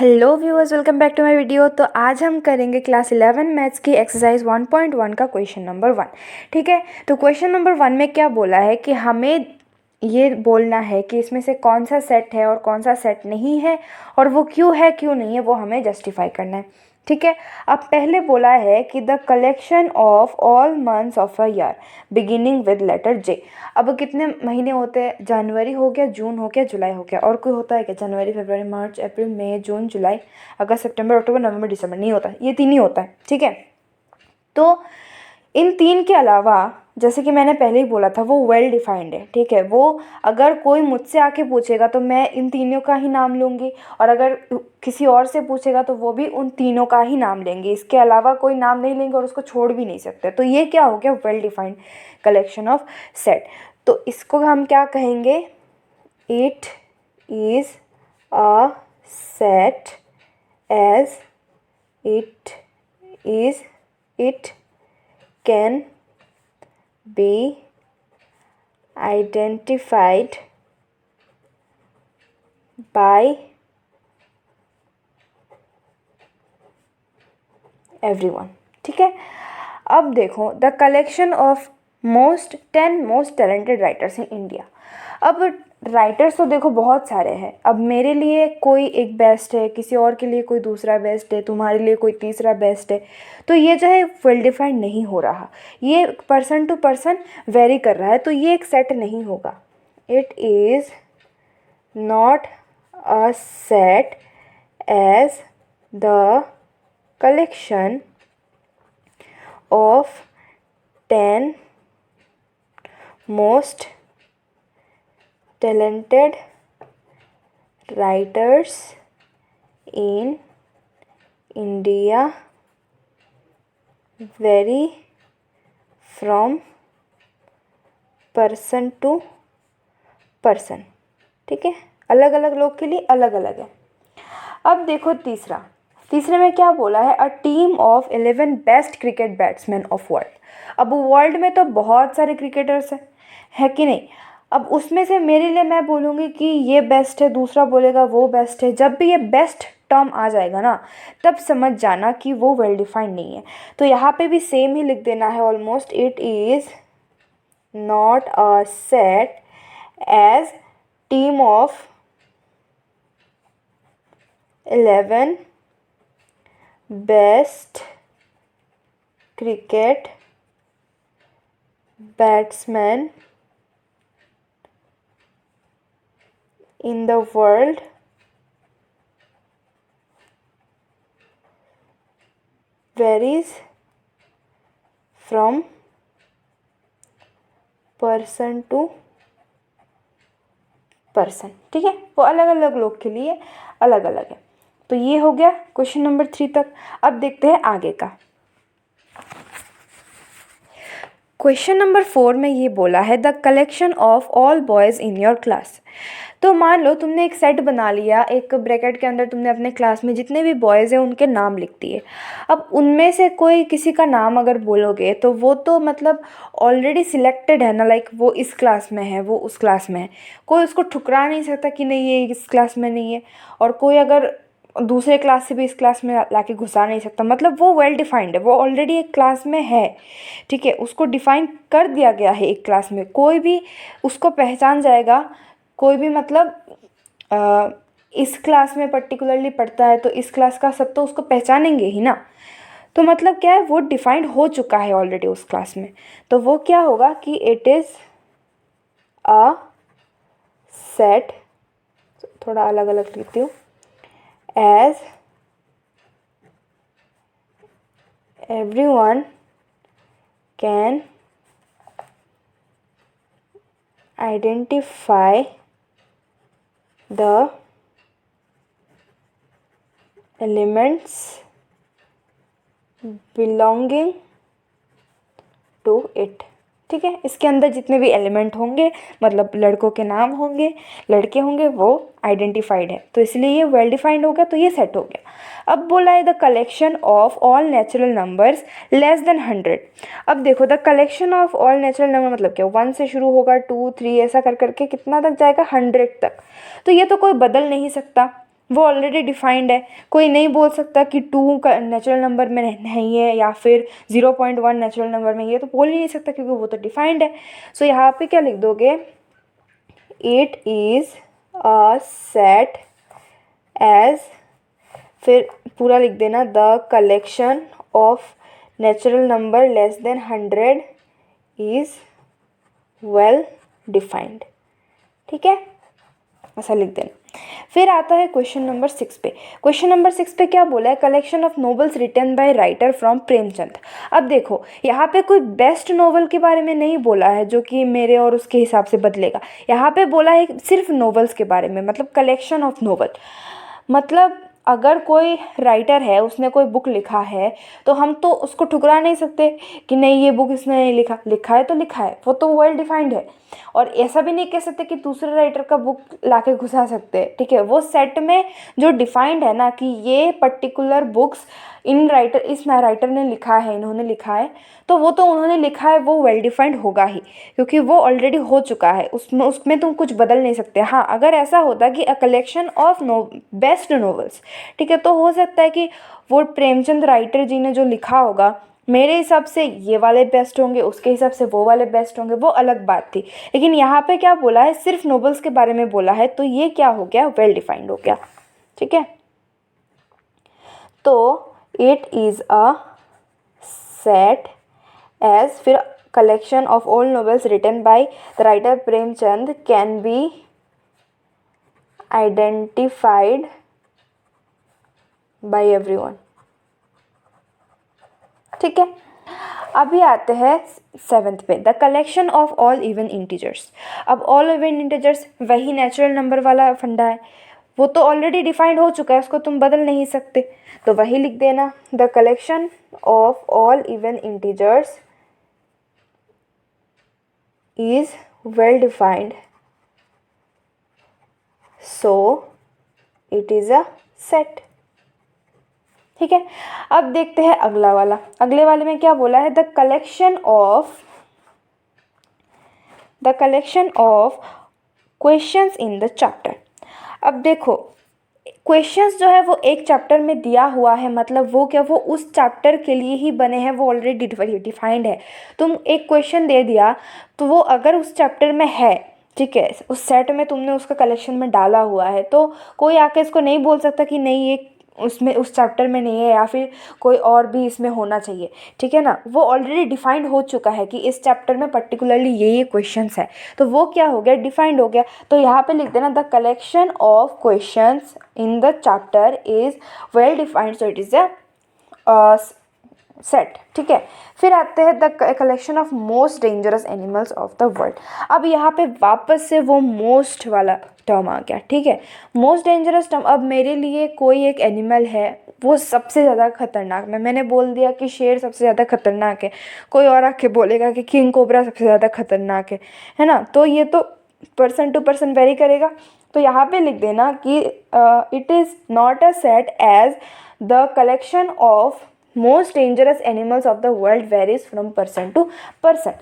Hello viewers, welcome back to my video. तो आज हम करेंगे क्लास 11 मैथ्स की एक्सरसाइज 1.1 का क्वेश्चन नंबर 1। ठीक है, तो क्वेश्चन नंबर 1 में क्या बोला है कि हमें ये बोलना है कि इसमें से कौन सा सेट है और कौन सा सेट नहीं है, और वो क्यों है क्यों नहीं है वो हमें जस्टिफाई करना है। ठीक है, अब पहले बोला है कि the collection of all months of a year beginning with letter J. अब कितने महीने होते हैं? जनवरी हो गया, जून हो गया, जुलाई हो गया, और कोई होता है क्या? जनवरी, फरवरी, मार्च, अप्रैल, मई, जून, जुलाई, अगस्त, सितंबर, अक्टूबर, नवंबर, दिसंबर नहीं होता। ये तीन ही होता है। ठीक है, तो इन तीन के अलावा जैसे कि मैंने पहले ही बोला था वो वेल डिफाइंड है। ठीक है, वो अगर कोई मुझसे आके पूछेगा तो मैं इन तीनों का ही नाम लूँगी, और अगर किसी और से पूछेगा तो वो भी उन तीनों का ही नाम लेंगे, इसके अलावा कोई नाम नहीं लेंगे और उसको छोड़ भी नहीं सकते। तो ये क्या हो गया? Well defined collection of set. तो इसको हम क्या कहेंगे? It is a set as it can be identified by everyone। ठीक है, अब देखो the collection of 10 most talented writers in India. अब राइटर्स तो देखो बहुत सारे हैं। अब मेरे लिए कोई एक बेस्ट है, किसी और के लिए कोई दूसरा बेस्ट है, तुम्हारे लिए कोई तीसरा बेस्ट है। तो ये जो है वेल डिफाइंड नहीं हो रहा, ये पर्सन टू पर्सन वेरी कर रहा है, तो ये एक सेट नहीं होगा। It is not a set as the collection of 10 most talented writers in India vary from person to person। ठीक है, अलग अलग लोग के लिए अलग अलग है। अब देखो तीसरे में क्या बोला है? A team of 11 best cricket batsman of world. अब वर्ल्ड में तो बहुत सारे क्रिकेटर्स हैं, है कि नहीं? अब उसमें से मेरे लिए मैं बोलूँगी कि ये बेस्ट है, दूसरा बोलेगा वो बेस्ट है। जब भी ये बेस्ट टर्म आ जाएगा ना, तब समझ जाना कि वो वेल डिफाइंड नहीं है। तो यहाँ पे भी सेम ही लिख देना है almost. It is not a set as team of 11 best cricket batsmen in the world varies from person to person. ठीक है, वो अलग अलग लोग के लिए अलग अलग है। तो ये हो गया क्वेश्चन नंबर 3 तक। अब देखते हैं आगे का। क्वेश्चन नंबर 4 में ये बोला है the collection of all boys in your class. तो मान लो तुमने एक सेट बना लिया, एक ब्रैकेट के अंदर तुमने अपने क्लास में जितने भी बॉयज़ हैं उनके नाम लिख दिए। अब उनमें से कोई किसी का नाम अगर बोलोगे तो वो तो मतलब ऑलरेडी सिलेक्टेड है ना, लाइक वो इस क्लास में है, वो उस क्लास में है। कोई उसको ठुकरा नहीं सकता कि नहीं ये इस क्लास में नहीं है, और कोई अगर दूसरे क्लास से भी इस क्लास में लाके घुसा नहीं सकता। मतलब वो वेल डिफाइंड है, वो ऑलरेडी एक क्लास में है। ठीक है, उसको डिफाइन कर दिया गया है एक क्लास में, कोई भी उसको पहचान जाएगा। कोई भी मतलब इस क्लास में पर्टिकुलरली पढ़ता है तो इस क्लास का सब तो उसको पहचानेंगे ही ना। तो मतलब क्या है, वो डिफाइंड हो चुका है ऑलरेडी उस क्लास में। तो वो क्या होगा कि इट इज़ अ सेट, थोड़ा अलग अलग लिखती हूँ, as everyone can identify the elements belonging to it। ठीक है, इसके अंदर जितने भी एलिमेंट होंगे, मतलब लड़कों के नाम होंगे, लड़के होंगे, वो आइडेंटिफाइड है, तो इसलिए ये वेल डिफाइंड हो गया, तो ये सेट हो गया। अब बोला है the collection of all natural numbers less than 100। अब देखो the collection of all natural number मतलब क्या? 1 से शुरू होगा, 2 3 ऐसा कर करके कितना तक जाएगा? 100 तक। तो ये तो कोई बदल नहीं सकता, वो ऑलरेडी डिफाइंड है। कोई नहीं बोल सकता कि 2 का नेचुरल नंबर में नहीं है या फिर 0.1 नेचुरल नंबर में, ये तो बोल ही नहीं सकता क्योंकि वो तो डिफाइंड है। सो यहाँ पे क्या लिख दोगे, it is a set as, फिर पूरा लिख देना, the collection of natural number less than 100 is well defined. ठीक है, ऐसा लिख देना। फिर आता है क्वेश्चन नंबर 6 पे। क्वेश्चन नंबर 6 पे क्या बोला है, collection of novels written by writer from Premchand. अब देखो यहाँ पे कोई बेस्ट नॉवल के बारे में नहीं बोला है जो कि मेरे और उसके हिसाब से बदलेगा। यहाँ पे बोला है सिर्फ नॉवेल्स के बारे में, मतलब कलेक्शन ऑफ नॉवल। मतलब अगर कोई राइटर है, उसने कोई बुक लिखा है, तो हम तो उसको ठुकरा नहीं सकते कि नहीं ये बुक इसने नहीं लिखा, लिखा है तो लिखा है, वो तो वेल डिफाइंड है। और ऐसा भी नहीं कह सकते कि दूसरे राइटर का बुक लाके घुसा सकते हैं। ठीक है, वो सेट में जो डिफाइंड है ना कि ये पर्टिकुलर बुक्स इस राइटर ने लिखा है, इन्होंने लिखा है, तो वो तो उन्होंने लिखा है, वो वेल डिफाइंड होगा ही, क्योंकि वो ऑलरेडी हो चुका है, उसमें तुम कुछ बदल नहीं सकते। हाँ, अगर ऐसा होता कि a collection of best novels, ठीक है, तो हो सकता है कि वो प्रेमचंद राइटर जी ने जो लिखा होगा, मेरे हिसाब से ये वाले बेस्ट होंगे, उसके हिसाब से वो वाले बेस्ट होंगे, वो अलग बात थी। लेकिन यहाँ पे क्या बोला है, सिर्फ नॉवेल्स के बारे में बोला है, तो ये क्या हो गया, वेल डिफाइंड हो गया। ठीक है, तो it is a set as, फिर collection of all novels written by the writer Premchand can be identified by everyone. ठीक है, अभी आते हैं 7th पे, the collection of all even integers. अब ऑल इवन इंटीजर्स वही नेचुरल नंबर वाला फंडा है, वो तो ऑलरेडी डिफाइंड हो चुका है, उसको तुम बदल नहीं सकते, तो वही लिख देना, the collection of all even integers is well defined, so it is a set. ठीक है, अब देखते हैं अगला वाला। अगले वाले में क्या बोला है, the collection of questions in the chapter. अब देखो क्वेश्चंस जो है वो एक चैप्टर में दिया हुआ है, मतलब वो क्या, वो उस चैप्टर के लिए ही बने हैं, वो ऑलरेडी डिफाइंड है। तुम एक क्वेश्चन दे दिया तो वो अगर उस चैप्टर में है, ठीक है, उस सेट में तुमने उसका कलेक्शन में डाला हुआ है, तो कोई आके इसको नहीं बोल सकता कि नहीं ये उसमें उस चैप्टर में नहीं है या फिर कोई और भी इसमें होना चाहिए। ठीक है ना, वो ऑलरेडी डिफाइंड हो चुका है कि इस चैप्टर में पर्टिकुलरली ये क्वेश्चंस है, तो वो क्या हो गया, डिफाइंड हो गया। तो यहाँ पे लिख देना, the collection of questions in the chapter is well defined, so it is a set. ठीक है, फिर आते हैं the collection of most dangerous animals of the world. अब यहाँ पे वापस से वो मोस्ट वाला टर्म आ गया। ठीक है, मोस्ट डेंजरस टर्म। अब मेरे लिए कोई एक एनिमल है, वो सबसे ज़्यादा खतरनाक, मैंने बोल दिया कि शेर सबसे ज़्यादा खतरनाक है, कोई और आके बोलेगा कि किंग कोबरा सबसे ज़्यादा खतरनाक है ना, तो ये तो पर्सन टू पर्सन वेरी करेगा। तो यहाँ पे लिख देना कि it is not a set as the collection of most dangerous animals of the world varies from person to person.